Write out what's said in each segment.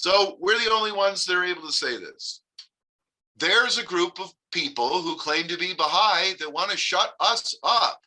So we're the only ones that are able to say this. There's a group of people who claim to be Baha'i that want to shut us up.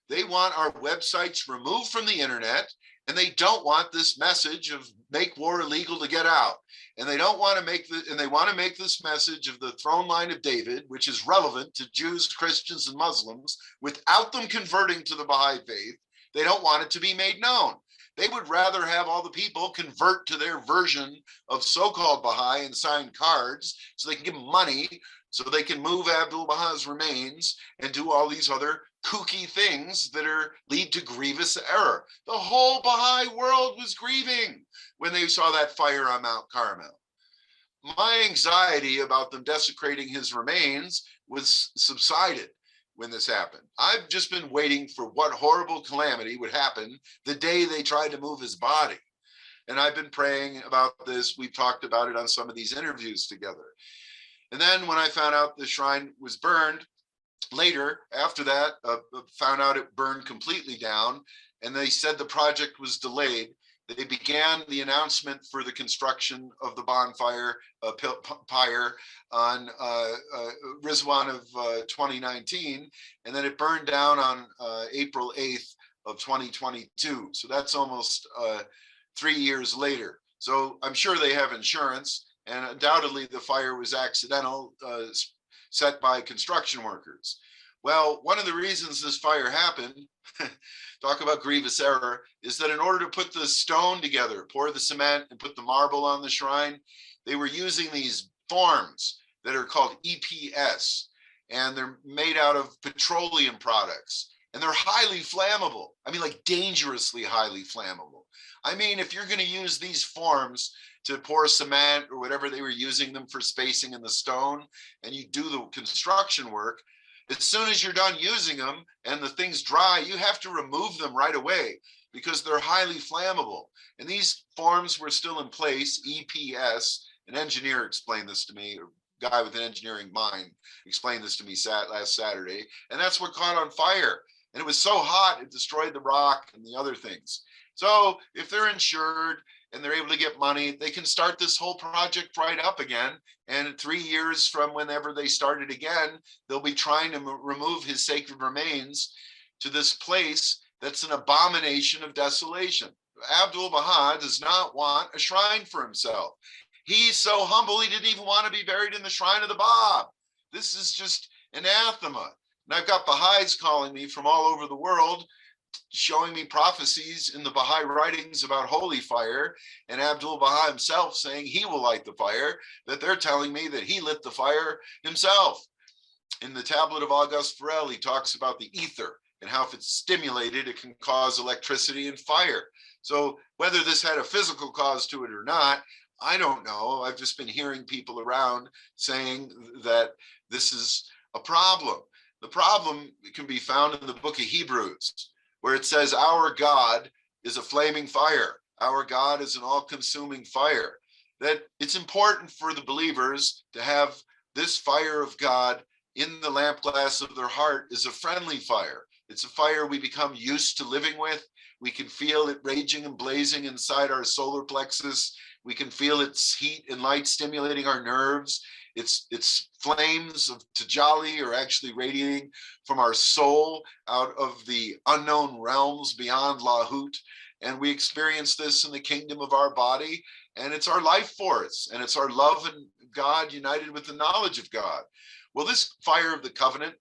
They want our websites removed from the internet, and they don't want this message of make war illegal to get out. And they don't want to make they want to make this message of the throne line of David, which is relevant to Jews, Christians, and Muslims, without them converting to the Baha'i faith. They don't want it to be made known. They would rather have all the people convert to their version of so-called Baha'i and sign cards so they can give them money, so they can move Abdul Baha's remains and do all these other kooky things that lead to grievous error. The whole Baha'i world was grieving when they saw that fire on Mount Carmel. My anxiety about them desecrating his remains was subsided when this happened. I've just been waiting for what horrible calamity would happen the day they tried to move his body. And I've been praying about this. We've talked about it on some of these interviews together. And then when I found out the shrine was burned, later, after that, found out it burned completely down, and they said the project was delayed. They began the announcement for the construction of the bonfire pyre on Rizwan of 2019, and then it burned down on April 8th of 2022. So that's almost 3 years later. So I'm sure they have insurance, and undoubtedly the fire was accidental, set by construction workers. Well, one of the reasons this fire happened, talk about grievous error, is that in order to put the stone together, pour the cement and put the marble on the shrine, they were using these forms that are called EPS, and they're made out of petroleum products, and they're highly flammable. I mean, like dangerously highly flammable. I mean, if you're going to use these forms to pour cement or whatever they were using them for spacing in the stone, and you do the construction work, as soon as you're done using them and the thing's dry, you have to remove them right away because they're highly flammable. And these forms were still in place, EPS. An engineer explained this to me, a guy with an engineering mind explained this to me last Saturday, and that's what caught on fire. And it was so hot, it destroyed the rock and the other things. So if they're insured and they're able to get money, they can start this whole project right up again. And 3 years from whenever they started again, they'll be trying to remove his sacred remains to this place that's an abomination of desolation. Abdul Baha does not want a shrine for himself. He's so humble, he didn't even want to be buried in the shrine of the Bab. This is just anathema. And I've got Bahais calling me from all over the world, showing me prophecies in the Baha'i writings about holy fire, and Abdul Baha himself saying he will light the fire, that they're telling me that he lit the fire himself. In the tablet of Auguste Farel, he talks about the ether and how if it's stimulated, it can cause electricity and fire. So whether this had a physical cause to it or not, I don't know. I've just been hearing people around saying that this is a problem. The problem can be found in the book of Hebrews, where it says, our God is a flaming fire. Our God is an all-consuming fire. That it's important for the believers to have this fire of God in the lamp glass of their heart is a friendly fire. It's a fire we become used to living with. We can feel it raging and blazing inside our solar plexus. We can feel its heat and light stimulating our nerves. Its flames of Tajali are actually radiating from our soul out of the unknown realms beyond Lahut. And we experience this in the kingdom of our body. And it's our life force. And it's our love in God united with the knowledge of God. Well, this fire of the covenant,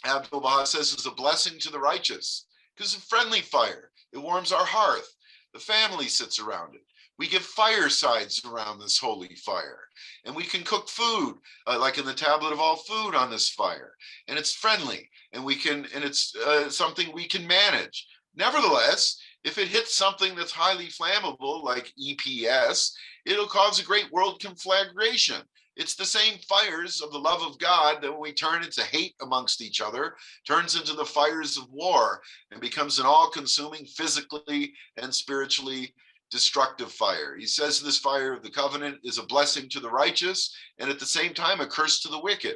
Abdul Baha says, is a blessing to the righteous because it's a friendly fire. It warms our hearth. The family sits around it. We give firesides around this holy fire, and we can cook food like in the tablet of all food on this fire, and it's friendly, and it's something we can manage. Nevertheless, if it hits something that's highly flammable like EPS, it'll cause a great world conflagration. It's the same fires of the love of God that when we turn into hate amongst each other, turns into the fires of war and becomes an all-consuming physically and spiritually destructive fire. He says this fire of the covenant is a blessing to the righteous and at the same time a curse to the wicked.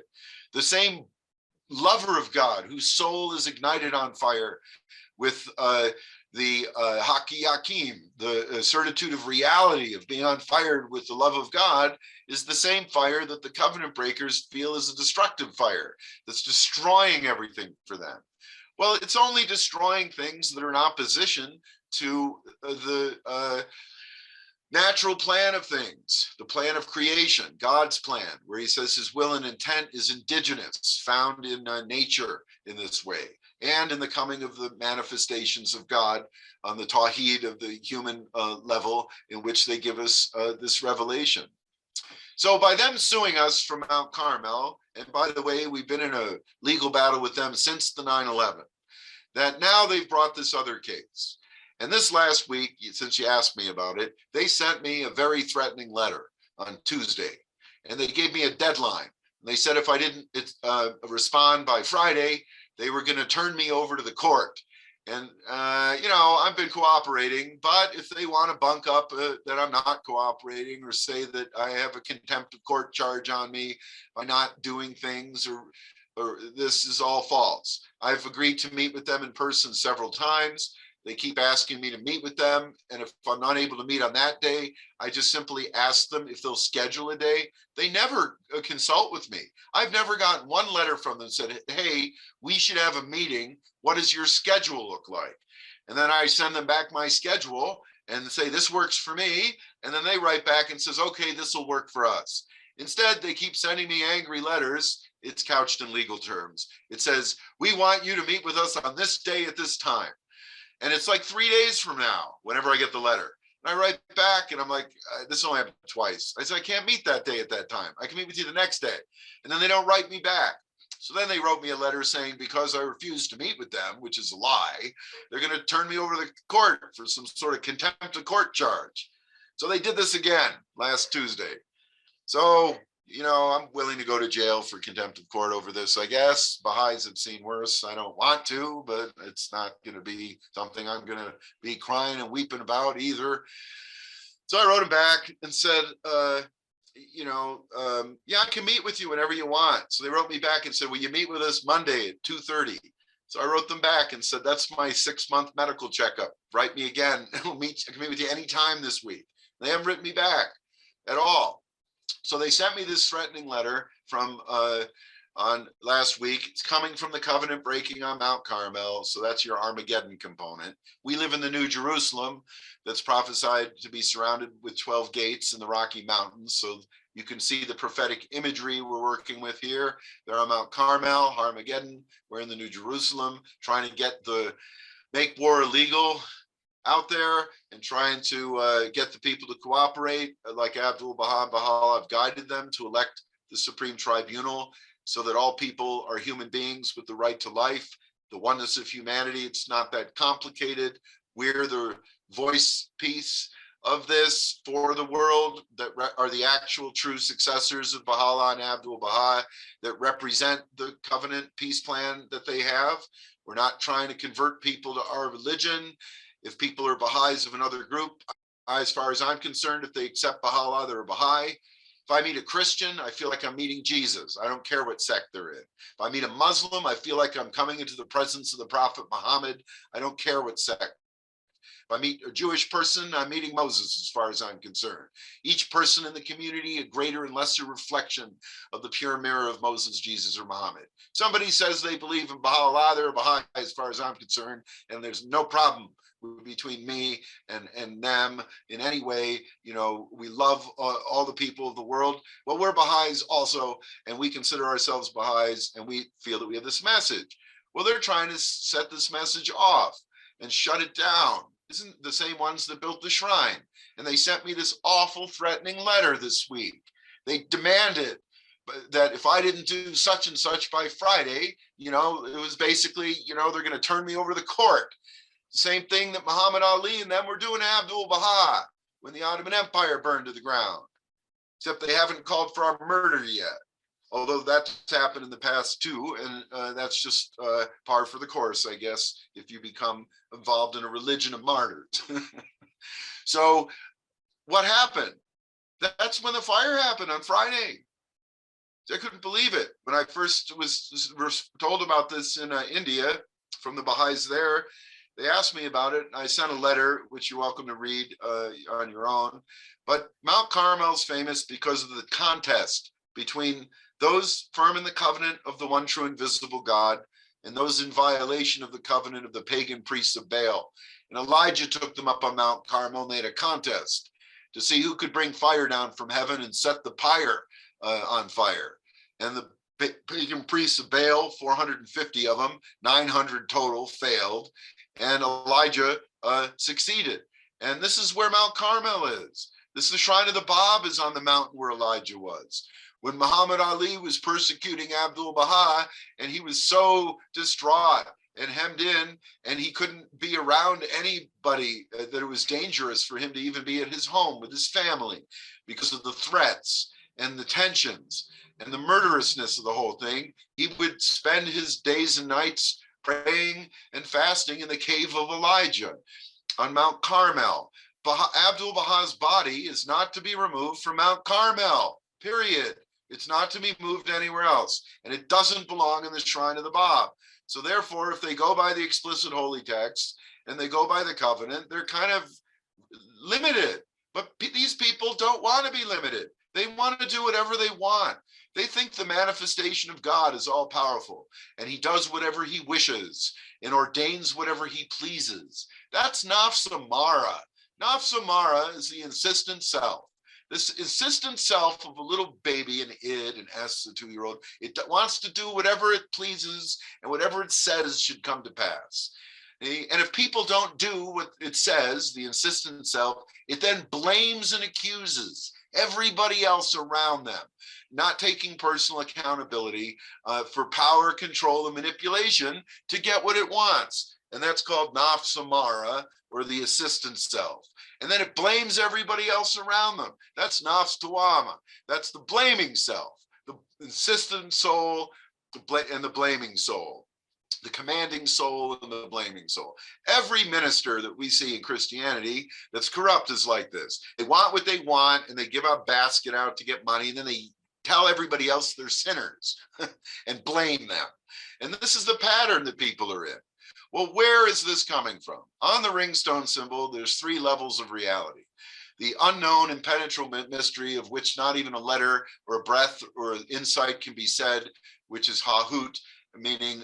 The same lover of God whose soul is ignited on fire with the hakiyakim, the certitude of reality of being on fire with the love of God, is the same fire that the covenant breakers feel is a destructive fire that's destroying everything for them. Well, it's only destroying things that are in opposition to the natural plan of things, the plan of creation, God's plan, where he says his will and intent is indigenous, found in nature in this way, and in the coming of the manifestations of God on the tawhid of the human level in which they give us this revelation. So by them suing us from Mount Carmel, and by the way, we've been in a legal battle with them since the 9/11, that now they've brought this other case. And this last week, since you asked me about it, they sent me a very threatening letter on Tuesday, and they gave me a deadline. They said if I didn't respond by Friday, they were going to turn me over to the court. And, you know, I've been cooperating, but if they want to bunk up that I'm not cooperating or say that I have a contempt of court charge on me by not doing things, or this is all false. I've agreed to meet with them in person several times. They keep asking me to meet with them. And if I'm not able to meet on that day, I just simply ask them if they'll schedule a day. They never consult with me. I've never gotten one letter from them that said, hey, we should have a meeting. What does your schedule look like? And then I send them back my schedule and say, this works for me. And then they write back and says, okay, this will work for us. Instead, they keep sending me angry letters. It's couched in legal terms. It says, we want you to meet with us on this day at this time. And it's like 3 days from now, whenever I get the letter. And I write back and I'm like, this only happened twice. I said, I can't meet that day at that time. I can meet with you the next day. And then they don't write me back. So then they wrote me a letter saying, because I refused to meet with them, which is a lie, they're going to turn me over to the court for some sort of contempt of court charge. So they did this again last Tuesday. So, you know, I'm willing to go to jail for contempt of court over this, I guess. Bahais have seen worse. I don't want to, but it's not going to be something I'm going to be crying and weeping about either. So I wrote him back and said, yeah, I can meet with you whenever you want. So they wrote me back and said, will you meet with us Monday at 2:30? So I wrote them back and said, that's my 6-month medical checkup. Write me again. I can meet with you anytime this week. They haven't written me back at all. So they sent me this threatening letter from on last week. It's coming from the covenant breaking on Mount Carmel. So that's your Armageddon component. We live in the New Jerusalem that's prophesied to be surrounded with 12 gates in the Rocky Mountains. So you can see the prophetic imagery we're working with here. They're on Mount Carmel, Armageddon. We're in the New Jerusalem, trying to make war illegal out there and trying to get the people to cooperate. Like Abdul Baha and Baha, I've guided them to elect the Supreme Tribunal so that all people are human beings with the right to life, the oneness of humanity. It's not that complicated. We're the voice piece of this for the world that are the actual true successors of Baha'u'llah and Abdul Baha that represent the covenant peace plan that they have. We're not trying to convert people to our religion. If people are Baha'is of another group, as far as I'm concerned, if they accept Baha'u'llah, they're a Baha'i. If I meet a Christian, I feel like I'm meeting Jesus. I don't care what sect they're in. If I meet a Muslim, I feel like I'm coming into the presence of the Prophet Muhammad. I don't care what sect. If I meet a Jewish person, I'm meeting Moses as far as I'm concerned. Each person in the community, a greater and lesser reflection of the pure mirror of Moses, Jesus, or Muhammad. Somebody says they believe in Baha'u'llah, they're a Baha'i as far as I'm concerned, and there's no problem between me and them in any way. You know, we love all the people of the world. Well, we're Baha'is also, and we consider ourselves Baha'is, and we feel that we have this message. Well, they're trying to set this message off and shut it down. Isn't the same ones that built the shrine? And they sent me this awful threatening letter this week. They demanded that if I didn't do such and such by Friday, you know, it was basically, you know, they're going to turn me over to the court. Same thing that Muhammad Ali and them were doing to Abdul Baha when the Ottoman Empire burned to the ground, except they haven't called for our murder yet, although that's happened in the past too, and that's just par for the course, I guess, if you become involved in a religion of martyrs. So what happened? That's when the fire happened on Friday. I couldn't believe it. When I first was told about this in India from the Bahais there, They asked me about it, and I sent a letter, which you're welcome to read on your own. But Mount Carmel is famous because of the contest between those firm in the covenant of the one true invisible God and those in violation of the covenant of the pagan priests of Baal. And Elijah took them up on Mount Carmel, and they had a contest to see who could bring fire down from heaven and set the pyre on fire. And the pagan priests of Baal, 450 of them, 900 total, failed. And Elijah succeeded. And this is where Mount Carmel is. This is the shrine of the Bab is on the mountain where Elijah was. When Muhammad Ali was persecuting Abdul Baha, and he was so distraught and hemmed in, and he couldn't be around anybody, that it was dangerous for him to even be at his home with his family because of the threats and the tensions and the murderousness of the whole thing, he would spend his days and nights praying and fasting in the cave of Elijah on Mount Carmel. Abdul Baha's body is not to be removed from Mount Carmel, period. It's not to be moved anywhere else, and it doesn't belong in the shrine of the Bab. So therefore, if they go by the explicit holy text and they go by the covenant, they're kind of limited. But these people don't want to be limited. They want to do whatever they want. They think the manifestation of God is all powerful, and he does whatever he wishes and ordains whatever he pleases. That's nafsamara. Nafsamara is the insistent self. This insistent self of a little baby, an id, an s, a 2-year-old, it wants to do whatever it pleases, and whatever it says should come to pass. And if people don't do what it says, the insistent self, it then blames and accuses everybody else around them, not taking personal accountability for power, control, and manipulation to get what it wants. And that's called nafsamara, or the assistant self. And then it blames everybody else around them. That's nafstuama. That's the blaming self, the insistent soul, and the blaming soul, the commanding soul and the blaming soul. Every minister that we see in Christianity that's corrupt is like this. They want what they want, and they give a basket out to get money, and then they tell everybody else they're sinners and blame them. And this is the pattern that people are in. Well, where is this coming from? On the ringstone symbol, there's 3 levels of reality. The unknown, impenetrable mystery of which not even a letter or a breath or insight can be said, which is Hahut, meaning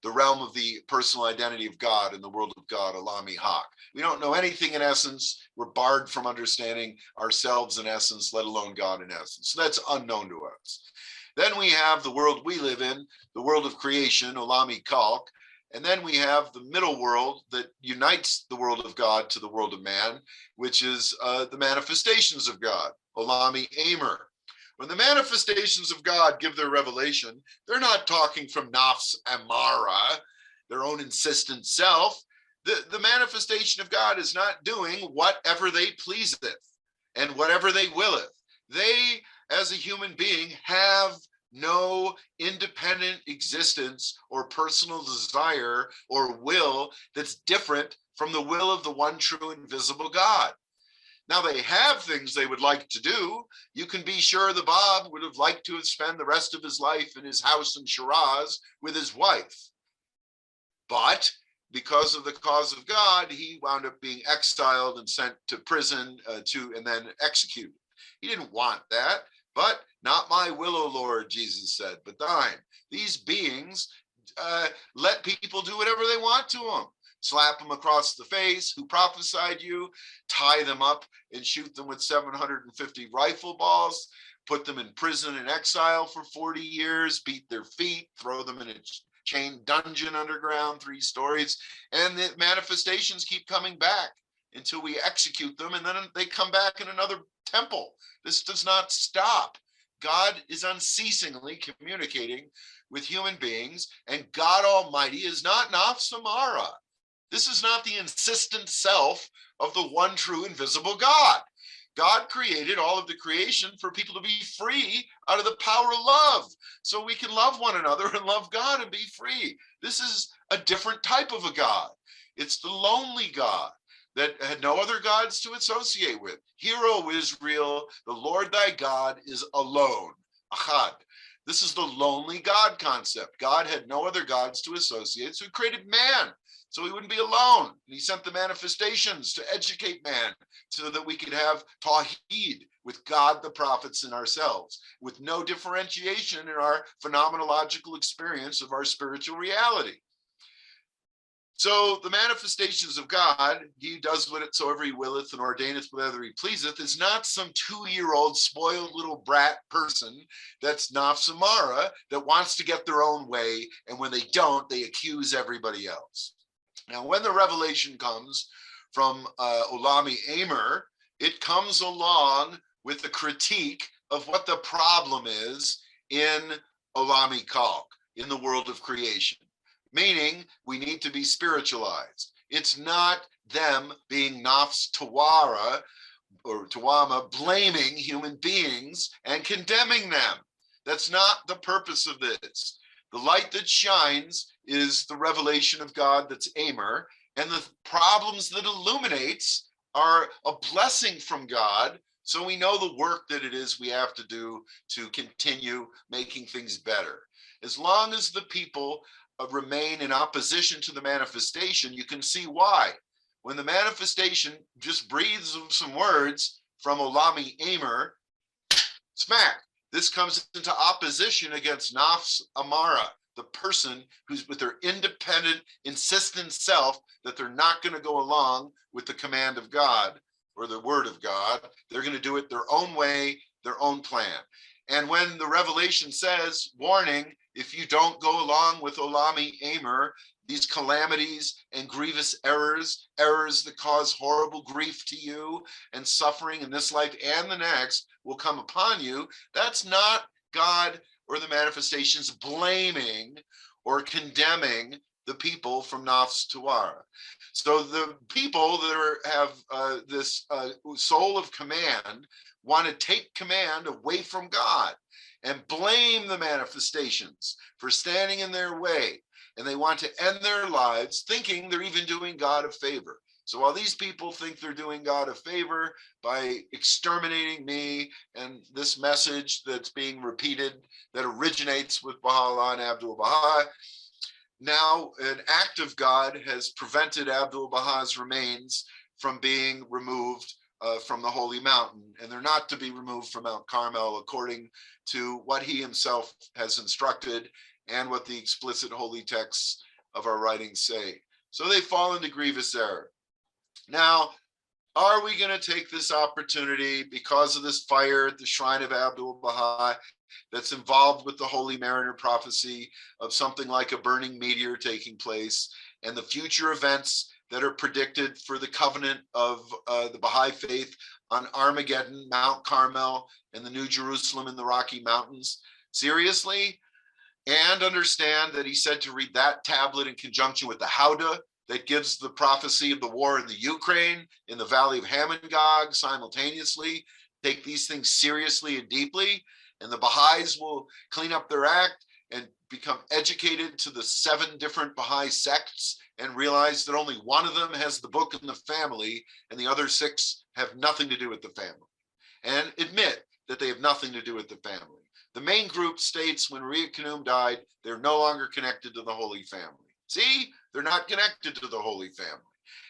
the realm of the personal identity of God in the world of God, Alami Hak. We don't know anything in essence. We're barred from understanding ourselves in essence, let alone God in essence. So that's unknown to us. Then we have the world we live in, the world of creation, Olami Kalk. And then we have the middle world that unites the world of God to the world of man, which is the manifestations of God, Olami Aimer. When the manifestations of God give their revelation, they're not talking from nafsamara, their own insistent self. The manifestation of God is not doing whatever they pleaseth and whatever they willeth. They, as a human being, have no independent existence or personal desire or will that's different from the will of the one true invisible God. Now, they have things they would like to do. You can be sure the Bab would have liked to have spent the rest of his life in his house in Shiraz with his wife. But because of the cause of God, he wound up being exiled and sent to prison and then executed. He didn't want that. But not my will, O Lord, Jesus said, but thine. These beings let people do whatever they want to them. Slap them across the face, who prophesied you, tie them up and shoot them with 750 rifle balls, put them in prison and exile for 40 years, beat their feet, throw them in a chain dungeon underground, 3 stories, and the manifestations keep coming back until we execute them, and then they come back in another temple. This does not stop. God is unceasingly communicating with human beings, and God Almighty is not nafsamara. This is not the insistent self of the one true invisible God. God created all of the creation for people to be free out of the power of love, so we can love one another and love God and be free. This is a different type of a God. It's the lonely God that had no other gods to associate with. Hear, O Israel, the Lord thy God is alone, achad. This is the lonely God concept. God had no other gods to associate, so he created man so he wouldn't be alone. And he sent the manifestations to educate man so that we could have tawheed with God, the prophets, and ourselves, with no differentiation in our phenomenological experience of our spiritual reality. So the manifestations of God, he does whatsoever he willeth and ordaineth whatever he pleaseth, is not some 2-year-old spoiled little brat person that's nafsamara that wants to get their own way, and when they don't, they accuse everybody else. Now, when the revelation comes from Olami Aimer, it comes along with the critique of what the problem is in Olami Kalk, in the world of creation. Meaning, we need to be spiritualized. It's not them being nafs tawara or tawama, blaming human beings and condemning them. That's not the purpose of this. The light that shines is the revelation of God that's Aimer, and the problems that illuminates are a blessing from God, so we know the work that it is we have to do to continue making things better. As long as the people remain in opposition to the manifestation, you can see why. When the manifestation just breathes some words from Olami Aimer, smack, this comes into opposition against nafsamara, the person who's with their independent, insistent self that they're not going to go along with the command of God or the word of God. They're going to do it their own way, their own plan. And when the revelation says, warning, if you don't go along with Olami Aimer, these calamities and grievous errors that cause horrible grief to you and suffering in this life and the next will come upon you, that's not God or the manifestations blaming or condemning the people from Nafs Tuwara. So the people that have this soul of command want to take command away from God and blame the manifestations for standing in their way. And they want to end their lives thinking they're even doing God a favor. So while these people think they're doing God a favor by exterminating me and this message that's being repeated that originates with Baha'u'llah and Abdul Baha, now an act of God has prevented Abdul Baha's remains from being removed from the holy mountain, and they're not to be removed from Mount Carmel according to what he himself has instructed and what the explicit holy texts of our writings say. So they fall into grievous error. Now, are we going to take this opportunity because of this fire at the shrine of Abdul Baha that's involved with the Holy Mariner prophecy of something like a burning meteor taking place and the future events that are predicted for the covenant of the Baha'i faith on Armageddon, Mount Carmel, and the New Jerusalem in the Rocky Mountains? Seriously? And understand that he said to read that tablet in conjunction with the Howdah that gives the prophecy of the war in the Ukraine, in the Valley of Hamongog simultaneously. Take these things seriously and deeply, and the Baha'is will clean up their act and become educated to the 7 different Baha'i sects and realize that only one of them has the book in the family and the other 6 have nothing to do with the family. And admit that they have nothing to do with the family. The main group states when Rehoboam died, they're no longer connected to the Holy Family. See, they're not connected to the Holy Family.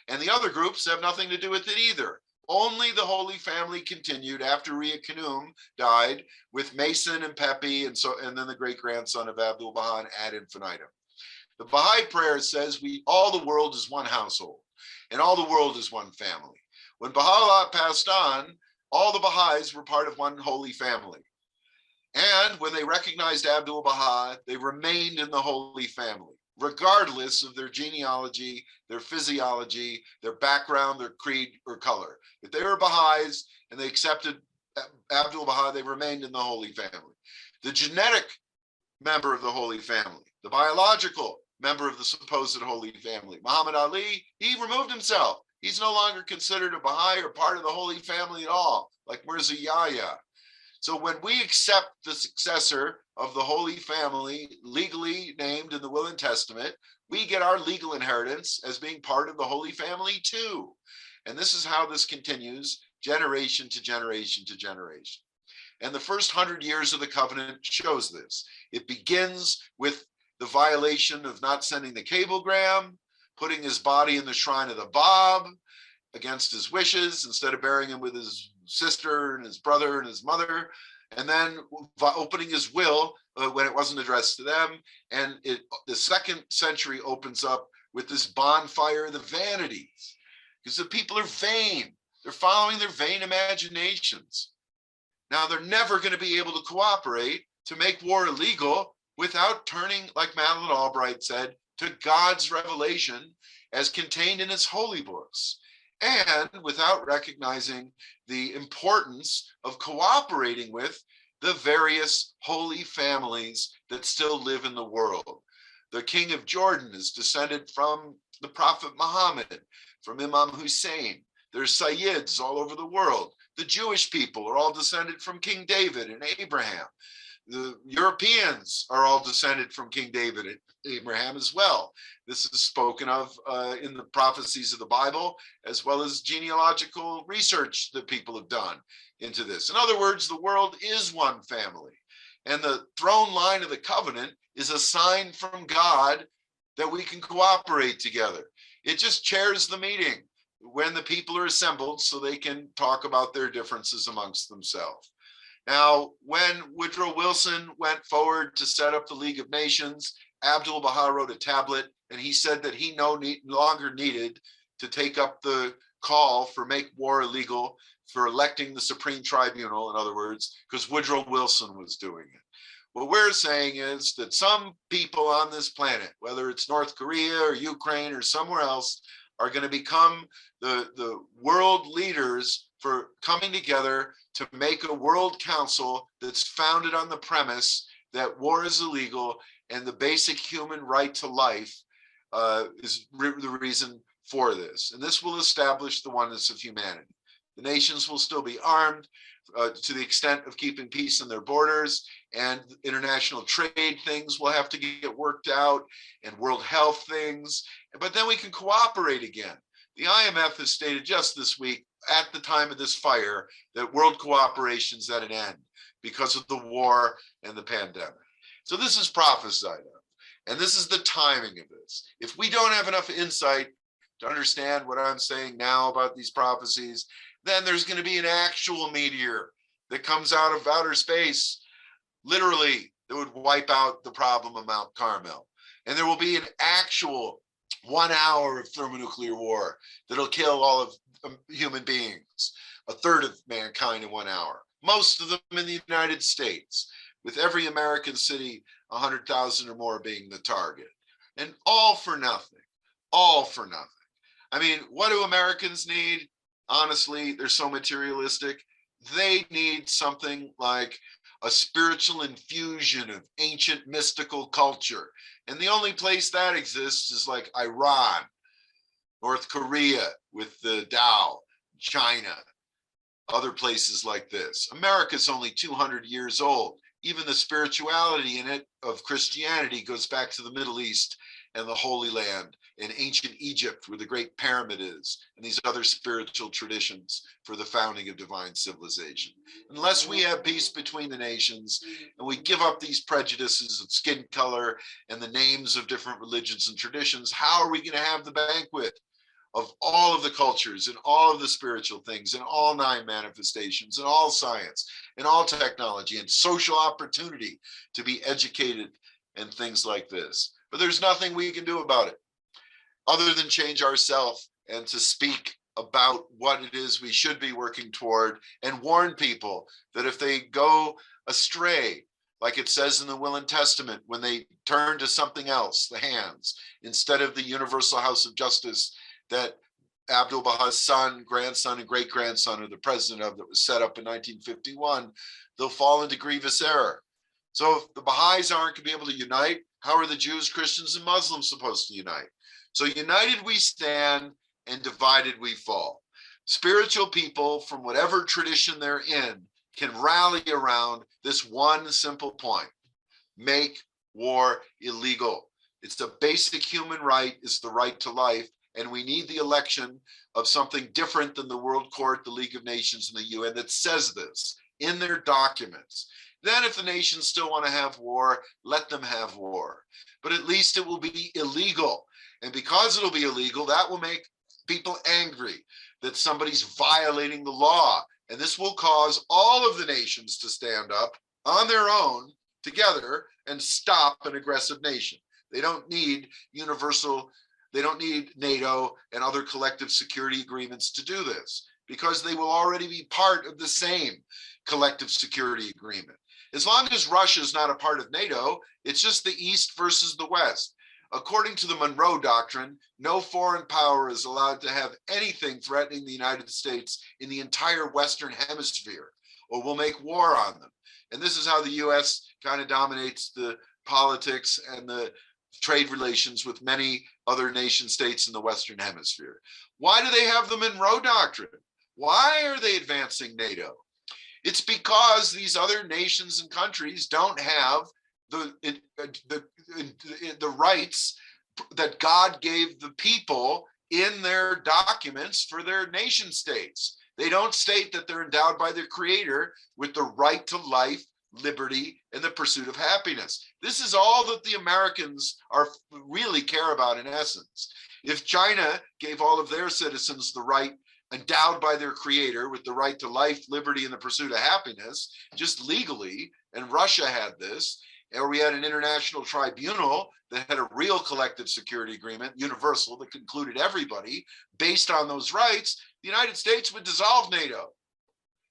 And the other groups have nothing to do with it either. Only the Holy Family continued after Rehoboam died with Mason and Pepi and then the great-grandson of Abdul Baha ad infinitum. The Baha'i prayer says all the world is one household and all the world is one family. When Baha'u'llah passed on, all the Baha'is were part of one holy family. And when they recognized Abdul Baha, they remained in the Holy Family, regardless of their genealogy, their physiology, their background, their creed, or color. If they were Baha'is and they accepted Abdul Baha, they remained in the Holy Family. The genetic member of the Holy Family, the biological member of the supposed Holy Family, Muhammad Ali, he removed himself. He's no longer considered a Baha'i or part of the Holy Family at all, like Mirza Yahya. So when we accept the successor of the Holy Family, legally named in the Will and Testament, we get our legal inheritance as being part of the Holy Family too. And this is how this continues, generation to generation to generation. And the first 100 years of the covenant shows this. It begins with the violation of not sending the cablegram putting his body in the shrine of the Bab against his wishes, instead of burying him with his sister and his brother and his mother, and then opening his will when it wasn't addressed to them. And the 2nd century opens up with this bonfire of the vanities, because the people are vain. They're following their vain imaginations. Now, they're never going to be able to cooperate to make war illegal without turning, like Madeleine Albright said, to God's revelation as contained in his holy books, and without recognizing the importance of cooperating with the various holy families that still live in the world. The king of Jordan is descended from the prophet Muhammad, from Imam Hussein. There's Sayyids all over the world. The Jewish people are all descended from King David and Abraham. The Europeans are all descended from King David and Abraham as well. This is spoken of in the prophecies of the Bible, as well as genealogical research that people have done into this. In other words, the world is one family. And the throne line of the covenant is a sign from God that we can cooperate together. It just chairs the meeting when the people are assembled so they can talk about their differences amongst themselves. Now, when Woodrow Wilson went forward to set up the League of Nations, Abdul Baha wrote a tablet, and he said that he no longer needed to take up the call for make war illegal, for electing the Supreme Tribunal, in other words, because Woodrow Wilson was doing it. What we're saying is that some people on this planet, whether it's North Korea or Ukraine or somewhere else, are going to become the world leaders for coming together to make a world council that's founded on the premise that war is illegal and the basic human right to life is the reason for this. And this will establish the oneness of humanity. The nations will still be armed to the extent of keeping peace in their borders, and international trade things will have to get worked out, and world health things, but then we can cooperate again. The IMF has stated just this week, at the time of this fire, that world cooperation is at an end because of the war and the pandemic. So this is prophesied of, and this is the timing of this. If we don't have enough insight to understand what I'm saying now about these prophecies, then there's going to be an actual meteor that comes out of outer space, literally, that would wipe out the problem of Mount Carmel. And there will be an actual 1 hour of thermonuclear war that'll kill all of human beings, a third of mankind in 1 hour, most of them in the United States, with every American city, 100,000 or more being the target. And all for nothing, all for nothing. I mean, what do Americans need? Honestly, they're so materialistic. They need something like a spiritual infusion of ancient mystical culture. And the only place that exists is like Iran, North Korea with the Tao, China, other places like this. America's only 200 years old. Even the spirituality in it of Christianity goes back to the Middle East and the Holy Land in ancient Egypt, where the Great Pyramid is, and these other spiritual traditions for the founding of divine civilization. Unless we have peace between the nations and we give up these prejudices of skin color and the names of different religions and traditions, how are we going to have the banquet of all of the cultures and all of the spiritual things and all 9 manifestations and all science and all technology and social opportunity to be educated and things like this? But there's nothing we can do about it other than change ourselves and to speak about what it is we should be working toward and warn people that if they go astray, like it says in the Will and Testament, when they turn to something else, the hands, instead of the universal house of justice that Abdul Baha's son, grandson, and great-grandson are the president of, that was set up in 1951, they'll fall into grievous error. So if the Bahais aren't going to be able to unite, how are the Jews, Christians, and Muslims supposed to unite? So united we stand and divided we fall. Spiritual people from whatever tradition they're in can rally around this one simple point: make war illegal. It's a basic human right, it's the right to life, and we need the election of something different than the World Court, the League of Nations, and the UN that says this in their documents. Then if the nations still want to have war, let them have war. But at least it will be illegal. And because it'll be illegal, that will make people angry that somebody's violating the law. And this will cause all of the nations to stand up on their own together and stop an aggressive nation. They don't need universal, they don't need NATO and other collective security agreements to do this, because they will already be part of the same collective security agreement. As long as Russia is not a part of NATO, it's just the East versus the West. According to the Monroe Doctrine, no foreign power is allowed to have anything threatening the United States in the entire Western Hemisphere, or will make war on them. And this is how the US kind of dominates the politics and the trade relations with many other nation states in the Western Hemisphere. Why do they have the Monroe Doctrine? Why are they advancing NATO? It's because these other nations and countries don't have the rights that God gave the people in their documents for their nation states. They don't state that they're endowed by their creator with the right to life, liberty, and the pursuit of happiness. This is all that the Americans really care about in essence. If China gave all of their citizens the right, endowed by their creator with the right to life, liberty, and the pursuit of happiness, just legally, and Russia had this, or we had an international tribunal that had a real collective security agreement, universal, that included everybody, based on those rights, the United States would dissolve NATO.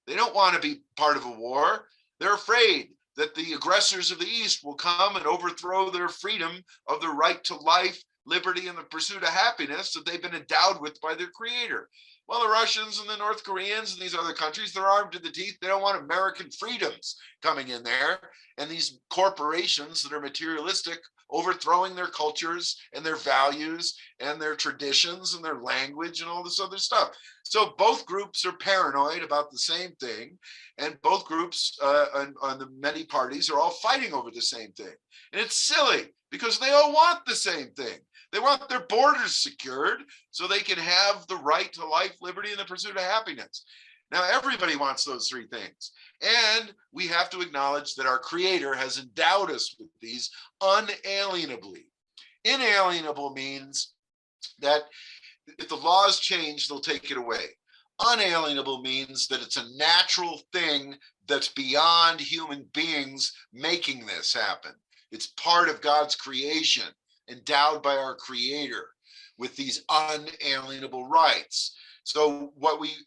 They don't want to be part of a war. They're afraid that the aggressors of the East will come and overthrow their freedom of the right to life, liberty, and the pursuit of happiness that they've been endowed with by their creator. Well, the Russians and the North Koreans and these other countries, they're armed to the teeth. They don't want American freedoms coming in there. And these corporations that are materialistic, overthrowing their cultures and their values and their traditions and their language and all this other stuff. So both groups are paranoid about the same thing. And both groups on the many parties are all fighting over the same thing. And it's silly because they all want the same thing. They want their borders secured so they can have the right to life, liberty, and the pursuit of happiness. Now, everybody wants those three things. And we have to acknowledge that our creator has endowed us with these unalienably. Inalienable means that if the laws change, they'll take it away. Unalienable means that it's a natural thing that's beyond human beings making this happen. It's part of God's creation, endowed by our creator with these unalienable rights. So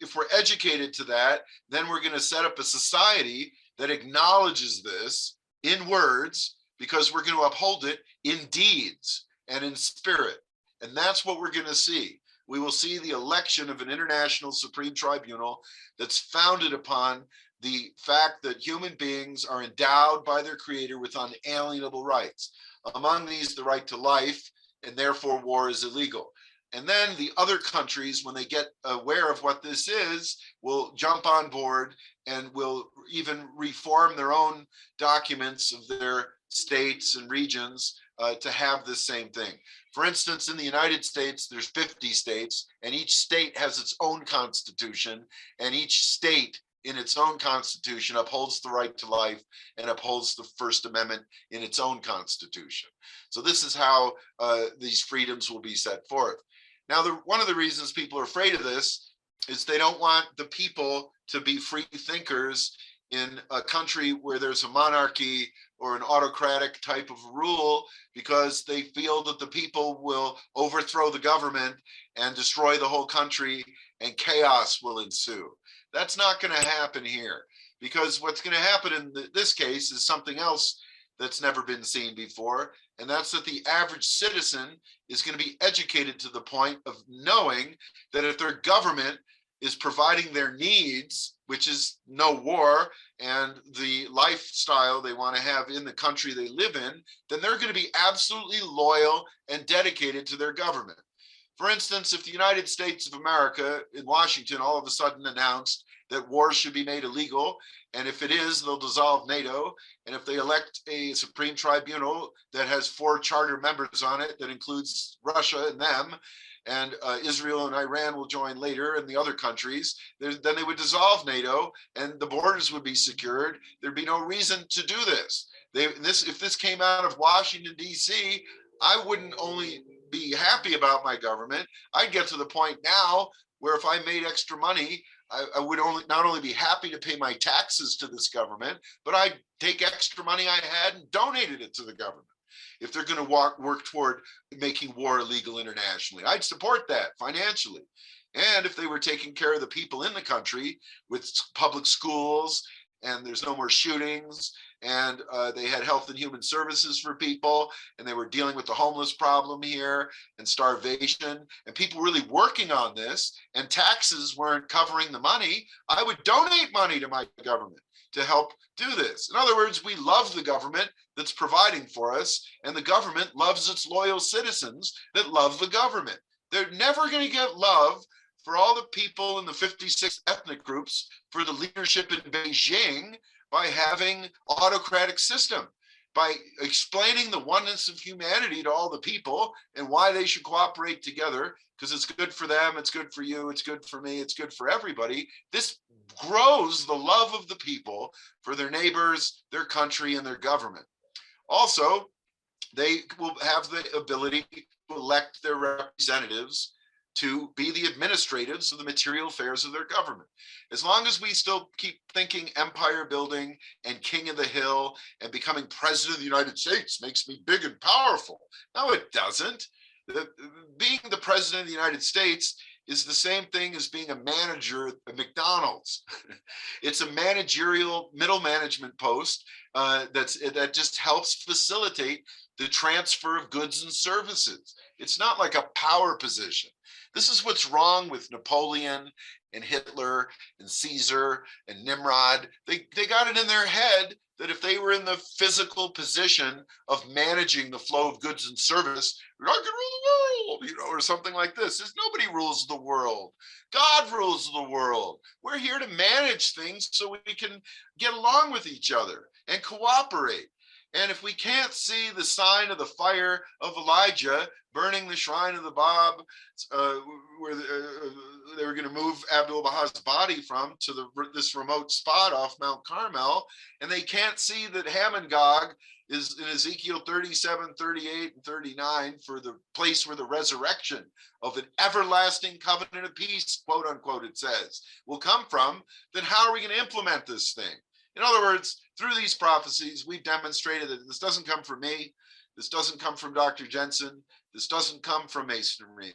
if we're educated to that, then we're going to set up a society that acknowledges this in words, because we're going to uphold it in deeds and in spirit. And that's what we're going to see. We will see the election of an international supreme tribunal that's founded upon the fact that human beings are endowed by their creator with unalienable rights. Among these, the right to life, and therefore war is illegal. And then the other countries, when they get aware of what this is, will jump on board and will even reform their own documents of their states and regions to have this same thing. For instance, in the United States, there's 50 states, and each state has its own constitution, and each state in its own constitution upholds the right to life and upholds the First Amendment in its own constitution. So this is how these freedoms will be set forth. Now, one of the reasons people are afraid of this is they don't want the people to be free thinkers in a country where there's a monarchy or an autocratic type of rule, because they feel that the people will overthrow the government and destroy the whole country and chaos will ensue. That's not going to happen here, because what's going to happen in this case is something else that's never been seen before, and that's that the average citizen is going to be educated to the point of knowing that if their government is providing their needs, which is no war and the lifestyle they want to have in the country they live in, then they're going to be absolutely loyal and dedicated to their government. For instance, if the United States of America in Washington all of a sudden announced that war should be made illegal, and if it is, they'll dissolve NATO, and if they elect a supreme tribunal that has 4 charter members on it that includes Russia and them, and Israel and Iran will join later, and the other countries, then they would dissolve NATO and the borders would be secured. There'd be no reason to do this. If this came out of Washington, D.C., I wouldn't only be happy about my government. I'd get to the point now where if I made extra money, I would not only be happy to pay my taxes to this government, but I'd take extra money I had and donated it to the government. If they're going to work toward making war illegal internationally, I'd support that financially. And if they were taking care of the people in the country with public schools, and there's no more shootings, and they had health and human services for people, and they were dealing with the homeless problem here and starvation, and people really working on this, and taxes weren't covering the money, I would donate money to my government to help do this. In other words, we love the government that's providing for us, and the government loves its loyal citizens that love the government. They're never going to get love for all the people in the 56 ethnic groups for the leadership in Beijing by having autocratic system, by explaining the oneness of humanity to all the people and why they should cooperate together, because it's good for them, it's good for you, it's good for me, it's good for everybody. This grows the love of the people for their neighbors, their country, and their government. Also, they will have the ability to elect their representatives to be the administrators of the material affairs of their government. As long as we still keep thinking empire building and king of the hill and becoming president of the United States makes me big and powerful. No, it doesn't. Being the president of the United States is the same thing as being a manager at McDonald's. It's a managerial middle management post that just helps facilitate the transfer of goods and services. It's not like a power position. This is what's wrong with Napoleon and Hitler and Caesar and Nimrod. They got it in their head that if they were in the physical position of managing the flow of goods and service, I can rule the world, or something like this. There's nobody rules the world. God rules the world. We're here to manage things so we can get along with each other and cooperate. And if we can't see the sign of the fire of Elijah burning the shrine of the Bab, where they were going to move Abdul Baha's body from to this remote spot off Mount Carmel, and they can't see that Hamon-Gog is in Ezekiel 37, 38, and 39 for the place where the resurrection of an everlasting covenant of peace, quote unquote, it says, will come from, then how are we going to implement this thing? In other words, through these prophecies, we've demonstrated that this doesn't come from me. This doesn't come from Dr. Jensen. This doesn't come from Masonry.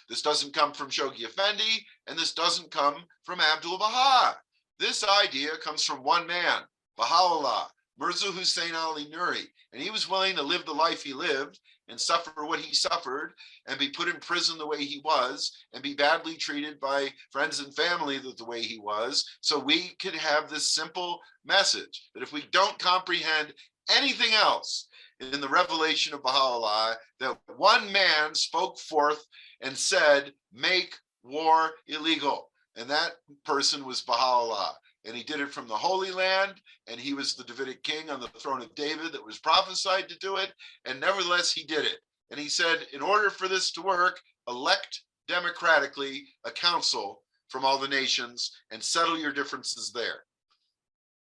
This doesn't come from Shoghi Effendi, and this doesn't come from Abdul Baha. This idea comes from one man, Baha'u'llah, Mirza Hussein Ali Nuri, and he was willing to live the life he lived and suffer what he suffered and be put in prison the way he was and be badly treated by friends and family the way he was, so we could have this simple message that if we don't comprehend anything else in the revelation of Baha'u'llah, that one man spoke forth and said, make war illegal. And that person was Baha'u'llah. And he did it from the Holy Land, and he was the Davidic king on the throne of David that was prophesied to do it, and nevertheless he did it. And he said, in order for this to work, elect democratically a council from all the nations and settle your differences there.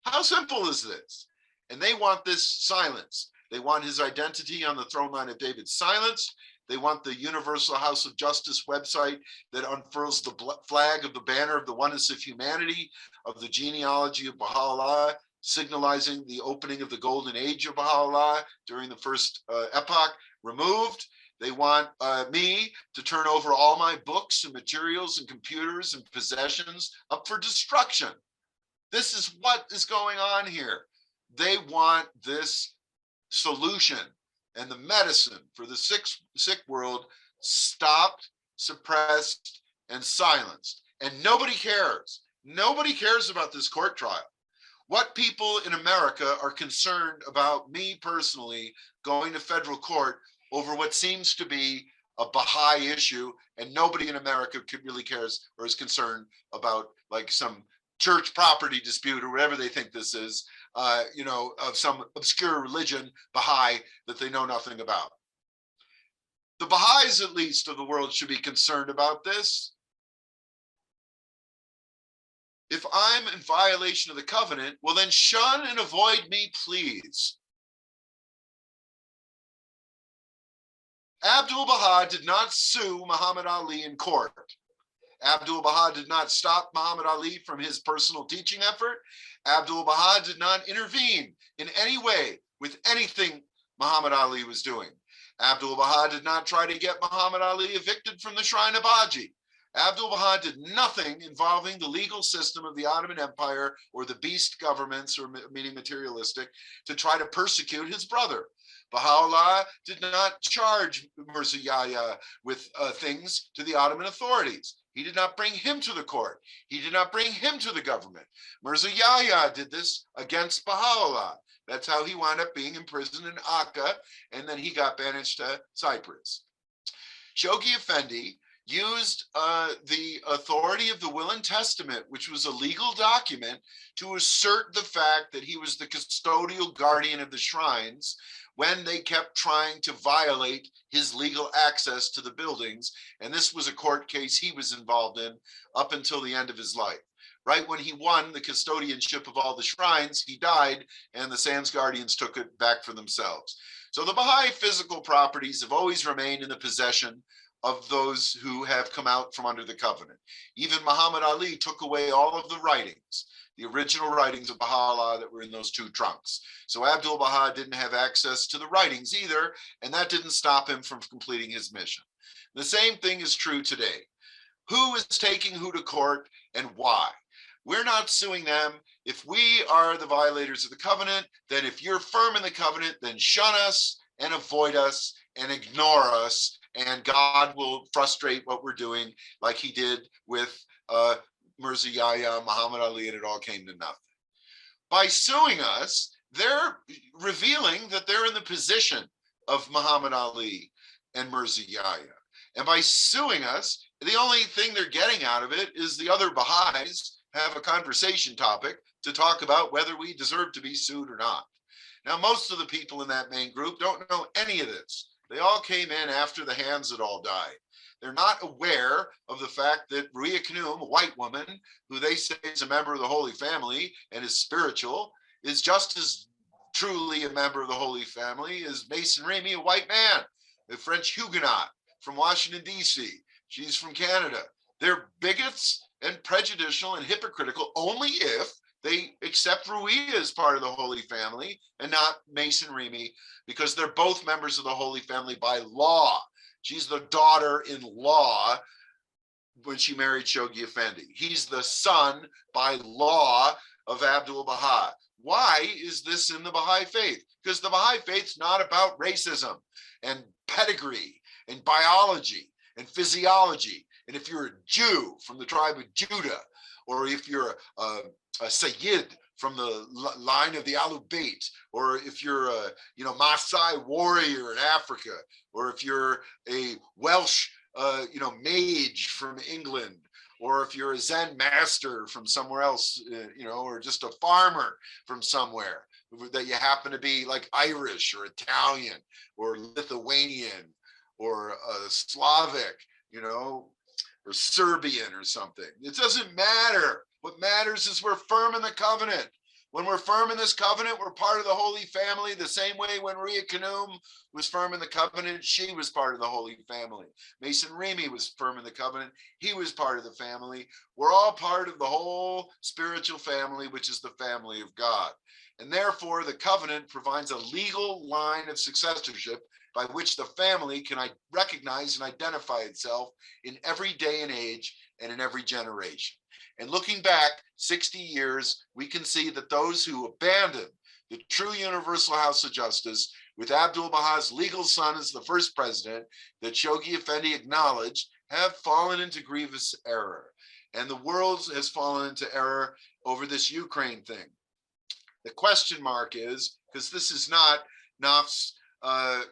How simple is this? And they want this silenced. They want his identity on the throne line of David silenced. They want the Universal House of Justice website that unfurls the flag of the banner of the oneness of humanity, of the genealogy of Baha'u'llah, signalizing the opening of the golden age of Baha'u'llah during the first epoch, removed. They want me to turn over all my books and materials and computers and possessions up for destruction. This is what is going on here. They want this solution and the medicine for the sick world stopped, suppressed, and silenced. And nobody cares. Nobody cares about this court trial. What people in America are concerned about me personally going to federal court over what seems to be a Baha'i issue, and nobody in America really cares or is concerned about like some church property dispute or whatever they think this is, of some obscure religion, Baha'i, that they know nothing about. The Baha'is, at least, of the world should be concerned about this. If I'm in violation of the covenant, well, then shun and avoid me, please. Abdul Baha did not sue Muhammad Ali in court. Abdul Baha did not stop Muhammad Ali from his personal teaching effort. Abdul Baha did not intervene in any way with anything Muhammad Ali was doing. Abdul Baha did not try to get Muhammad Ali evicted from the Shrine of Haji. Abdul Baha did nothing involving the legal system of the Ottoman Empire or the beast governments, or meaning materialistic, to try to persecute his brother. Baha'u'llah did not charge Mirza Yahya with things to the Ottoman authorities. He did not bring him to the court. He did not bring him to the government. Mirza Yahya did this against Baha'u'llah. That's how he wound up being imprisoned in Akka, and then he got banished to Cyprus. Shoghi Effendi used the authority of the Will and Testament, which was a legal document, to assert the fact that he was the custodial guardian of the shrines when they kept trying to violate his legal access to the buildings. And this was a court case he was involved in up until the end of his life. Right when he won the custodianship of all the shrines, he died, and the Sands Guardians took it back for themselves. So the Baha'i physical properties have always remained in the possession of those who have come out from under the covenant. Even Muhammad Ali took away all of the writings, the original writings of Baha'u'llah that were in those two trunks. So Abdul Baha didn't have access to the writings either, and that didn't stop him from completing his mission. The same thing is true today. Who is taking who to court and why? We're not suing them. If we are the violators of the covenant, then if you're firm in the covenant, then shun us and avoid us and ignore us, and God will frustrate what we're doing, like he did with Mirza Yahya, Muhammad Ali, and it all came to nothing. By suing us, they're revealing that they're in the position of Muhammad Ali and Mirza Yahya. And by suing us, the only thing they're getting out of it is the other Bahais have a conversation topic to talk about whether we deserve to be sued or not. Now, most of the people in that main group don't know any of this. They all came in after the hands had all died. They're not aware of the fact that Ruia Khnum, a white woman, who they say is a member of the Holy Family and is spiritual, is just as truly a member of the Holy Family as Mason Remy, a white man, a French Huguenot from Washington, D.C. She's from Canada. They're bigots and prejudicial and hypocritical only if they accept Ruia as part of the Holy Family and not Mason Remy, because they're both members of the Holy Family by law. She's the daughter-in-law when she married Shoghi Effendi. He's the son by law of Abdul Baha. Why is this in the Baha'i faith? Because the Baha'i faith's not about racism and pedigree and biology and physiology. And if you're a Jew from the tribe of Judah, or if you're a Sayyid from the line of the Ahlul Bayt, or if you're a Maasai warrior in Africa, or if you're a Welsh mage from England, or if you're a Zen master from somewhere else, or just a farmer from somewhere, that you happen to be like Irish or Italian or Lithuanian or Slavic, or Serbian or something. It doesn't matter. What matters is we're firm in the covenant. When we're firm in this covenant, we're part of the Holy Family, the same way when Ruia Khnum was firm in the covenant, she was part of the Holy Family. Mason Remy was firm in the covenant, he was part of the family. We're all part of the whole spiritual family, which is the family of God. And therefore, the covenant provides a legal line of successorship by which the family can recognize and identify itself in every day and age and in every generation. And looking back 60 years, we can see that those who abandoned the true universal house of justice, with Abdul Baha's legal son as the first president, that Shoghi Effendi acknowledged, have fallen into grievous error. And the world has fallen into error over this Ukraine thing. The question mark is, because this is not nafsamara,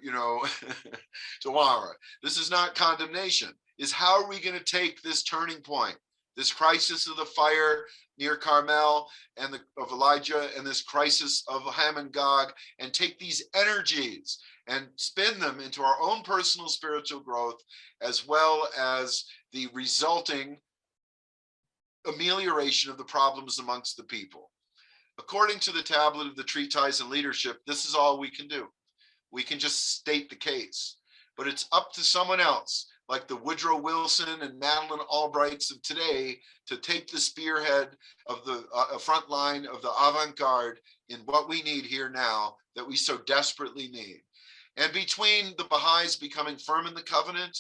this is not condemnation, is how are we going to take this turning point, this crisis of the fire near Carmel and of Elijah, and this crisis of Ham and Gog, and take these energies and spin them into our own personal spiritual growth, as well as the resulting amelioration of the problems amongst the people. According to the tablet of the treatise and leadership, this is all we can do. We can just state the case. but it's up to someone else, like the Woodrow Wilson and Madeleine Albrights of today, to take the spearhead of the front line of the avant-garde in what we need here now, that we so desperately need. And between the Bahais becoming firm in the covenant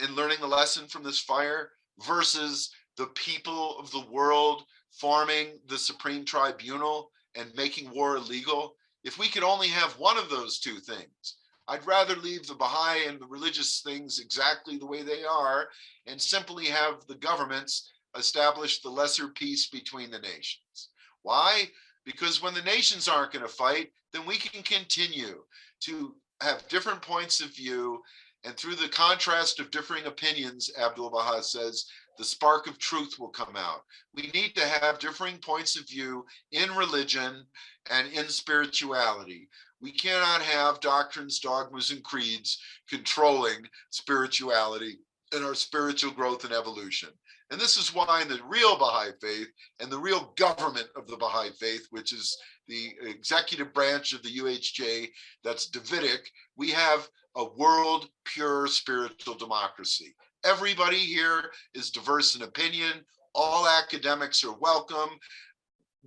and learning the lesson from this fire versus the people of the world forming the supreme tribunal and making war illegal, if we could only have one of those two things, I'd rather leave the Baha'i and the religious things exactly the way they are and simply have the governments establish the lesser peace between the nations. Why? Because when the nations aren't going to fight, then we can continue to have different points of view, and through the contrast of differing opinions, Abdul Baha says, the spark of truth will come out. We need to have differing points of view in religion and in spirituality. We cannot have doctrines, dogmas, and creeds controlling spirituality and our spiritual growth and evolution. And this is why in the real Baha'i faith and the real government of the Baha'i faith, which is the executive branch of the UHJ, that's Davidic, we have a world pure spiritual democracy. Everybody here is diverse in opinion. All academics are welcome.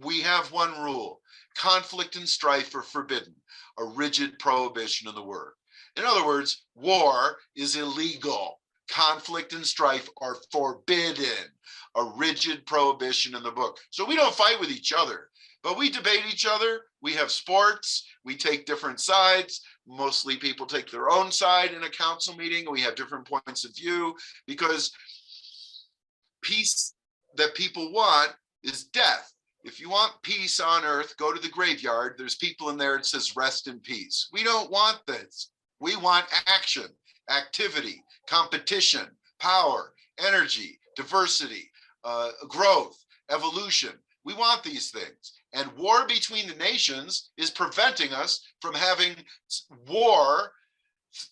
We have one rule: conflict and strife are forbidden, a rigid prohibition in the word. In other words, war is illegal. Conflict and strife are forbidden, a rigid prohibition in the book. So we don't fight with each other, but we debate each other. We have sports. We take different sides. Mostly people take their own side in a council meeting. We have different points of view because peace that people want is death. If you want peace on earth, go to the graveyard. There's people in there that says rest in peace. We don't want this. We want action, activity, competition, power, energy, diversity, growth, evolution. We want these things. And war between the nations is preventing us from having war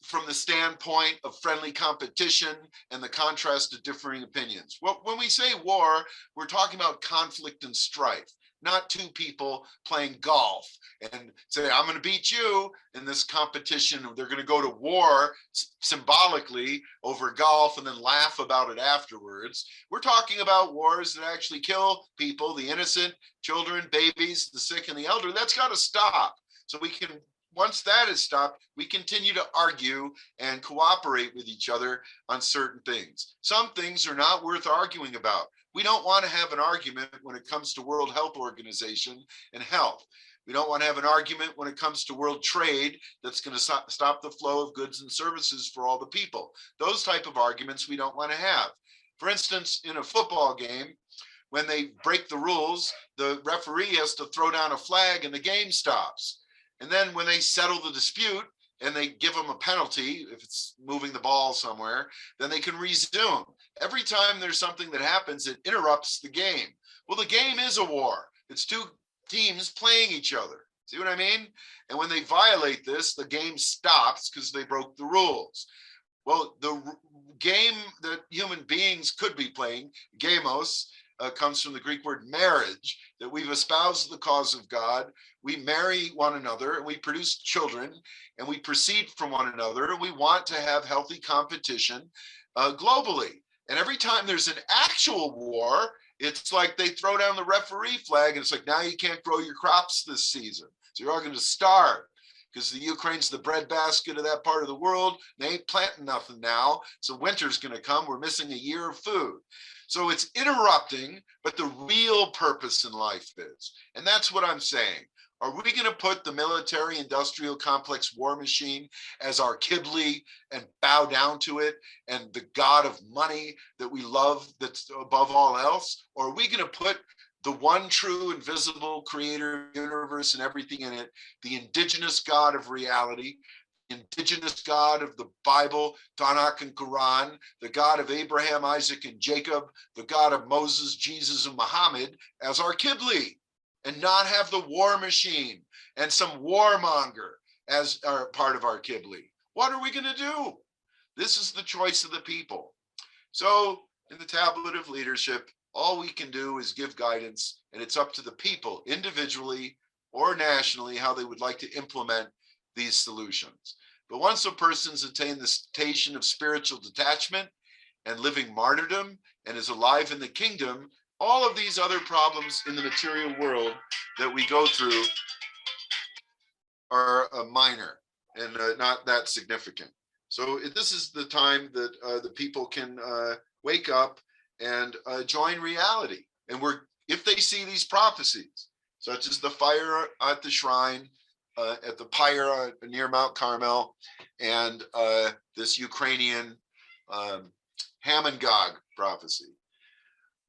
from the standpoint of friendly competition and the contrast of differing opinions. Well, when we say war, we're talking about conflict and strife, not two people playing golf and say, I'm going to beat you in this competition. They're going to go to war symbolically over golf and then laugh about it afterwards. We're talking about wars that actually kill people, the innocent, children, babies, the sick, and the elderly. That's got to stop. So we can, once that is stopped, we continue to argue and cooperate with each other on certain things. Some things are not worth arguing about. We don't want to have an argument when it comes to World Health Organization and health. We don't want to have an argument when it comes to world trade that's going to stop the flow of goods and services for all the people. Those type of arguments we don't want to have. For instance, in a football game, when they break the rules, the referee has to throw down a flag and the game stops. And then when they settle the dispute and they give them a penalty, if it's moving the ball somewhere, then they can resume. Every time there's something that happens, it interrupts the game. Well, the game is a war. It's two teams playing each other. See what I mean? And when they violate this, the game stops because they broke the rules. Well, the game that human beings could be playing, gamos, comes from the Greek word marriage, that we've espoused the cause of God. We marry one another and we produce children and we proceed from one another. And we want to have healthy competition globally. And every time there's an actual war, it's like they throw down the referee flag and it's like, now you can't grow your crops this season. So you're all going to starve because the Ukraine's the breadbasket of that part of the world. They ain't planting nothing now. So winter's going to come. We're missing a year of food. So it's interrupting, but the real purpose in life is, and that's what I'm saying. Are we going to put the military industrial complex war machine as our Qibli and bow down to it and the god of money that we love that's above all else? Or are we going to put the one true invisible creator universe and everything in it, the indigenous God of reality, indigenous God of the Bible, Tanakh and Quran, the God of Abraham, Isaac, and Jacob, the God of Moses, Jesus, and Muhammad as our Qibli, and not have the war machine and some warmonger as our part of our Qibli? What are we going to do? This is the choice of the people. So in the tablet of leadership, all we can do is give guidance, and it's up to the people individually or nationally how they would like to implement these solutions. But once a person's attained the station of spiritual detachment and living martyrdom and is alive in the kingdom, all of these other problems in the material world that we go through are minor and not that significant. So this is the time that the people can wake up and join reality. And if they see these prophecies, such as the fire at the shrine, at the pyre near Mount Carmel, and this Ukrainian Ham and Gog prophecy,